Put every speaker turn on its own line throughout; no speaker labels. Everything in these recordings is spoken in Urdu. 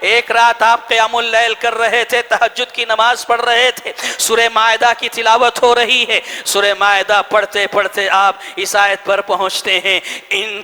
ایک رات آپ قیام اللیل کر رہے تھے، تہجد کی نماز پڑھ رہے تھے، سورہ مائدہ کی تلاوت ہو رہی ہے، سورہ مائدہ پڑھتے پڑھتے آپ اس آیت پر پہنچتے ہیں، ان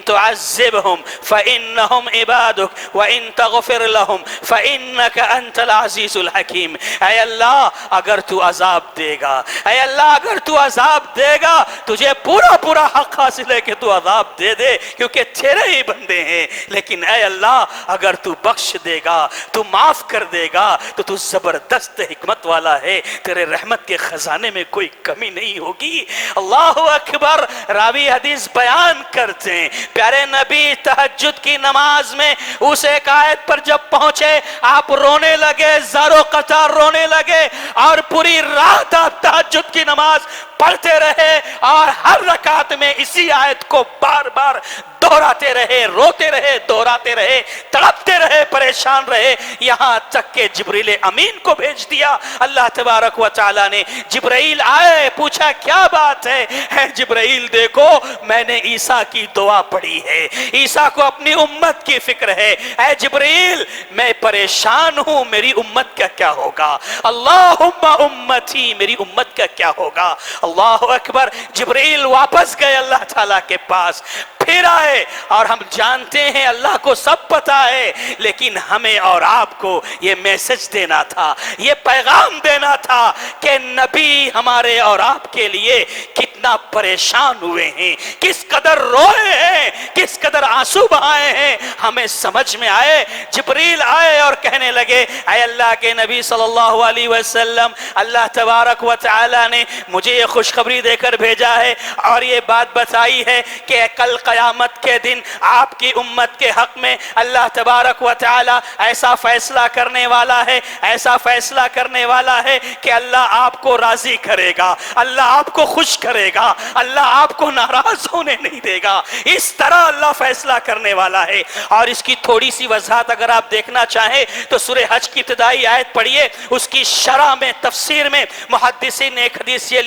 تعذبہم فإنہم عبادک وإن تغفر لہم فإنک انت العزیز الحکیم۔ اے اللہ اگر تو عذاب دے گا، اے اللہ اگر تو عذاب دے گا، تجھے پورا حق حاصل ہے کہ تو عذاب دے دے، کیونکہ تیرے ہی بندے ہیں، لیکن اے اللہ اگر تو بخش دے گا، تو معاف کر دے گا، تو زبردست حکمت والا ہے، تیرے رحمت کے خزانے میں کوئی کمی نہیں ہوگی۔ اللہ اکبر۔ راوی حدیث بیان کرتے ہیں پیارے نبی تہجد کی نماز میں اس ایک آیت پر جب پہنچے آپ رونے لگے، زارو قطار رونے لگے، اور پوری رات آپ تہجد کی نماز پڑھتے رہے اور ہر رکعت میں اسی آیت کو بار بار دہراتے رہے، روتے رہے، دہراتے رہے، تڑپتے رہے، پریشان رہے، یہاں تک کہ جبریل امین کو بھیج دیا اللہ تبارک و تعالی نے۔ جبرائیل آئے، پوچھا کیا بات ہے؟ اے جبرائیل دیکھو میں نے عیسیٰ کی دعا پڑھی ہے، عیسیٰ کو اپنی امت کی فکر ہے، اے جبرائیل میں پریشان ہوں، میری امت کا کیا ہوگا؟ اللہم امتی، میری امت کا کیا ہوگا؟ اللہ اکبر۔ جبرائیل واپس گئے اللہ تعالیٰ کے پاس، پھر آئے، اور ہم جانتے ہیں اللہ کو سب پتا ہے، لیکن ہمیں اور آپ کو یہ میسج دینا تھا، یہ پیغام دینا تھا کہ نبی ہمارے اور آپ کے لیے کتنا پریشان ہوئے ہیں، کس قدر روئے ہیں، کس قدر آنسو بہائے ہیں، ہمیں سمجھ میں آئے۔ جبریل آئے اور کہنے لگے اے اللہ کے نبی صلی اللہ علیہ وسلم، اللہ تبارک و تعالی نے مجھے یہ خوشخبری دے کر بھیجا ہے اور یہ بات بتائی ہے کہ کل قیامت کے دن آپ کی امت کے حق میں اللہ تبارک و تعالی ایسا فیصلہ کرنے والا ہے، ایسا فیصلہ کرنے والا ہے کہ اللہ آپ کو راضی کرے گا، اللہ آپ کو خوش کرے گا، اللہ آپ کو ناراض ہونے نہیں دے گا، اس طرح اللہ فیصلہ کرنے والا ہے۔ اور اس کی تھوڑی سی وضاحت اگر آپ دیکھنا چاہیں تو سورہ حج کی ابتدائی آیت پڑھیے، اس کی شرح میں، تفسیر میں محدثین نے ایک حدیث یہ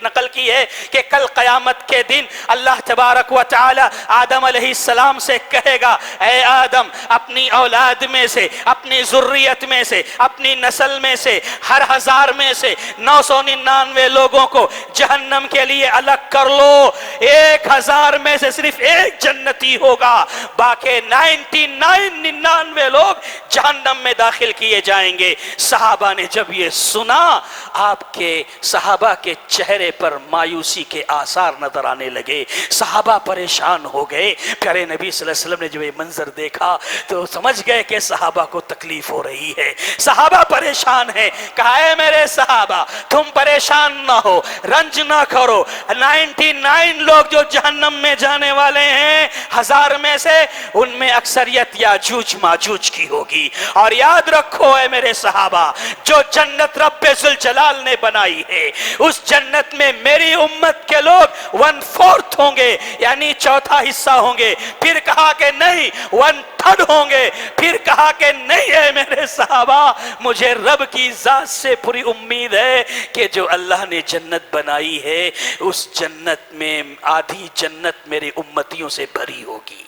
نقل کی ہے کہ کل قیامت کے دن اللہ تبارک و تعالی آدم علیہ السلام سے کہے گا اے آدم اپنی اولاد میں سے، اپنی ذریت میں سے، اپنی نسل میں سے ہر 1000 میں سے 999 لوگوں کو جہنم کے لیے الگ کر لو، 1000 میں سے صرف ایک جنتی ہوگا، باقی 99 لوگ جہنم میں داخل کیے جائیں گے۔ صحابہ نے جب یہ سنا، آپ کے صحابہ کے چہرے پر مایوسی کے آثار نظر آنے لگے، صحابہ پریشان ہو گئے۔ پیارے نبی صلی اللہ علیہ وسلم نے جب یہ منظر دیکھا تو سمجھ گئے کہ صحابہ کو تکلیف ہو رہی ہے، صحابہ پریشان ہیں۔ کہا اے میرے صحابہ تم پریشان نہ ہو، رنج نہ کرو، 99 لوگ جو جہنم میں جانے والے ہیں 1000 میں سے ان میں اکثریت یاجوج ماجوج کی ہوگی، اور یاد رکھو اے میرے صحابہ جو جنت رب ذوالجلال نے بنائی ہے اس جنت میں میری امت کے لوگ 1/4 ہوں گے، یعنی چوتھا حصہ ہوں گے۔ پھر کہا کہ نہیں 1/3 ہوں گے، پھر کہا کہ نہیں ہے میرے صحابہ مجھے رب کی ذات سے پوری امید ہے کہ جو اللہ نے جنت بنائی ہے اس جنت میں آدھی جنت میرے امتیوں سے بھری ہوگی،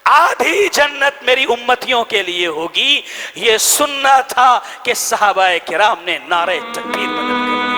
آدھی جنت میری امتیوں کے لیے ہوگی۔ یہ سننا تھا کہ صحابہ کرام نے نعرہ تکبیر بلند کر